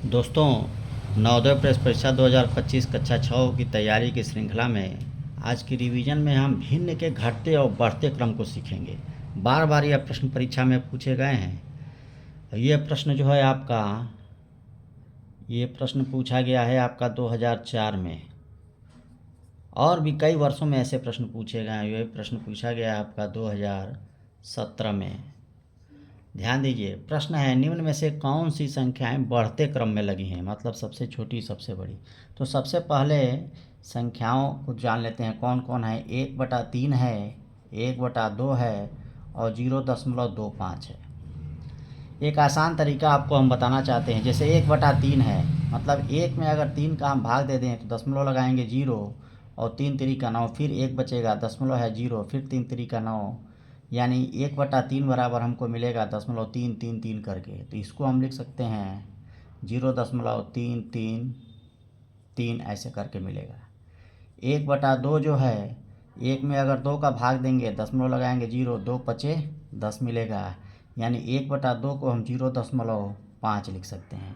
दोस्तों, नवोदय प्रेस परीक्षा 2025 कक्षा 6 की तैयारी की श्रृंखला में आज की रिवीजन में हम भिन्न के घटते और बढ़ते क्रम को सीखेंगे। बार बार यह प्रश्न परीक्षा में पूछे गए हैं। ये प्रश्न जो है आपका, ये प्रश्न पूछा गया है आपका 2004 में, और भी कई वर्षों में ऐसे प्रश्न पूछे गए हैं। ये प्रश्न पूछा गया है आपका 2017 में। ध्यान दीजिए, प्रश्न है निम्न में से कौन सी संख्याएं बढ़ते क्रम में लगी हैं, मतलब सबसे छोटी सबसे बड़ी। तो सबसे पहले संख्याओं को जान लेते हैं कौन कौन है। 1/3 है, 1/2 है और 0.25 है। एक आसान तरीका आपको हम बताना चाहते हैं। जैसे 1/3 है, मतलब एक में अगर 3 का हम भाग दे दें तो दशमलव लगाएंगे 0 और 3 3 का 9, फिर 1 बचेगा, दशमलव है 0, फिर 3 3 का 9, यानी 1/3 बराबर हमको मिलेगा 0.333 करके। तो इसको हम लिख सकते हैं 0.333 ऐसे करके मिलेगा। 1/2 जो है, एक में अगर 2 का भाग देंगे, दशमलव लगाएंगे 0, 2 पचे 10 मिलेगा, यानी 1/2 को हम 0.5 लिख सकते हैं।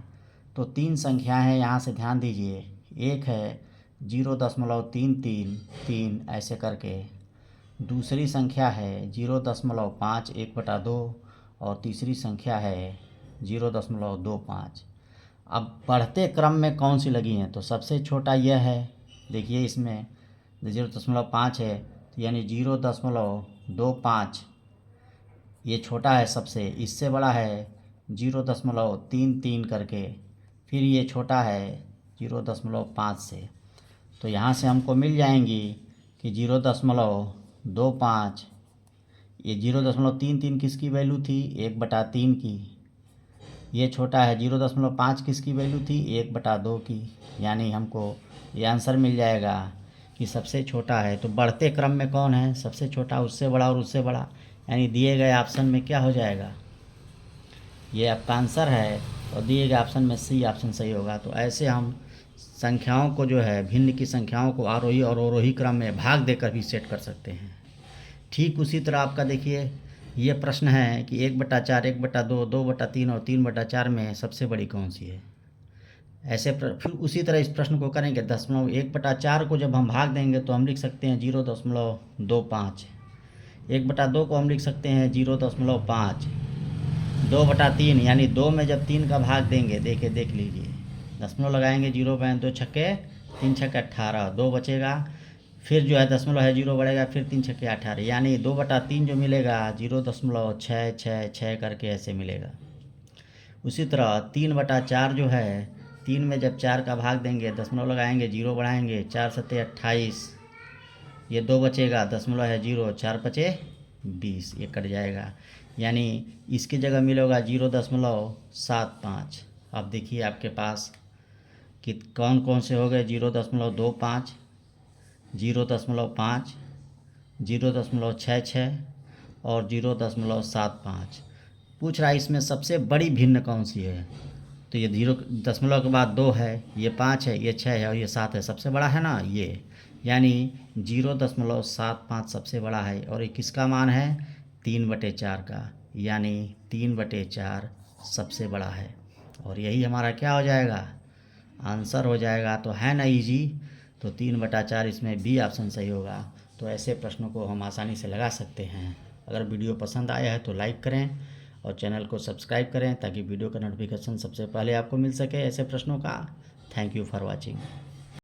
तो 3 संख्याएं हैं, यहाँ से ध्यान दीजिए। एक है 0.333 ऐसे करके, दूसरी संख्या है 0.5 1/2 और तीसरी संख्या है 0.25। अब बढ़ते क्रम में कौन सी लगी हैं, तो सबसे छोटा यह है। देखिए इसमें 0.5 है, तो यानी 0.25 ये छोटा है सबसे। इससे बड़ा है 0.33 करके, फिर ये छोटा है 0.5 से। तो यहाँ से हमको मिल जाएंगी कि 0.25, ये 0.33 किसकी वैल्यू थी, 1/3 की। ये छोटा है 0.5 किसकी वैल्यू थी, 1/2 की। यानी हमको ये आंसर मिल जाएगा कि सबसे छोटा है। तो बढ़ते क्रम में कौन है, सबसे छोटा, उससे बड़ा और उससे बड़ा, यानी दिए गए ऑप्शन में क्या हो जाएगा, ये आपका आंसर है। और दिए गए ऑप्शन में सी ऑप्शन सही होगा। तो ऐसे हम संख्याओं को जो है, भिन्न की संख्याओं को आरोही और अवरोही क्रम में भाग देकर भी सेट कर सकते हैं। ठीक उसी तरह आपका देखिए, ये प्रश्न है कि 1/4, 1/2, 2/3 और 3/4 में सबसे बड़ी कौन सी है। ऐसे फिर उसी तरह इस प्रश्न को करेंगे। 1/4 को जब हम भाग देंगे तो हम लिख सकते हैं 0.25। 1/2 को हम लिख सकते हैं 0.5। 2/3 यानी 2 में जब 3 का भाग देंगे, देख लीजिए, दशमलव लगाएंगे, 0 में 2 छक्के 3 छक्के 18, 2 बचेगा, फिर जो है दशमलव है 0 बढ़ेगा, फिर 3 छक्के 18, यानी 2/3 जो मिलेगा 0.666 करके ऐसे मिलेगा। उसी तरह 3/4 जो है, 3 में जब 4 का भाग देंगे, दशमलव लगाएंगे, 0 बढ़ाएंगे, 4 सत्ते 28, ये 2 बचेगा, दशमलव है 0, 4 पचे 20, ये कट जाएगा, यानी इसकी जगह मिलेगा 0.75। अब देखिए आपके पास कि कौन कौन से हो गए, 0.25, 0.5, 0.66 और 0.75। पूछ रहा है इसमें सबसे बड़ी भिन्न कौन सी है। तो ये 0 दशमलव के बाद 2 है, ये 5 है, ये 6 है और ये 7 है। सबसे बड़ा है ना ये, यानी 0.75 सबसे बड़ा है। और ये किसका मान है, 3/4 का, यानी 3/4 सबसे बड़ा है। और यही हमारा क्या हो जाएगा, आंसर हो जाएगा। तो है ना इजी, तो 3/4 इसमें बी ऑप्शन सही होगा। तो ऐसे प्रश्नों को हम आसानी से लगा सकते हैं। अगर वीडियो पसंद आया है तो लाइक करें और चैनल को सब्सक्राइब करें ताकि वीडियो का नोटिफिकेशन सबसे पहले आपको मिल सके ऐसे प्रश्नों का। Thank you for watching.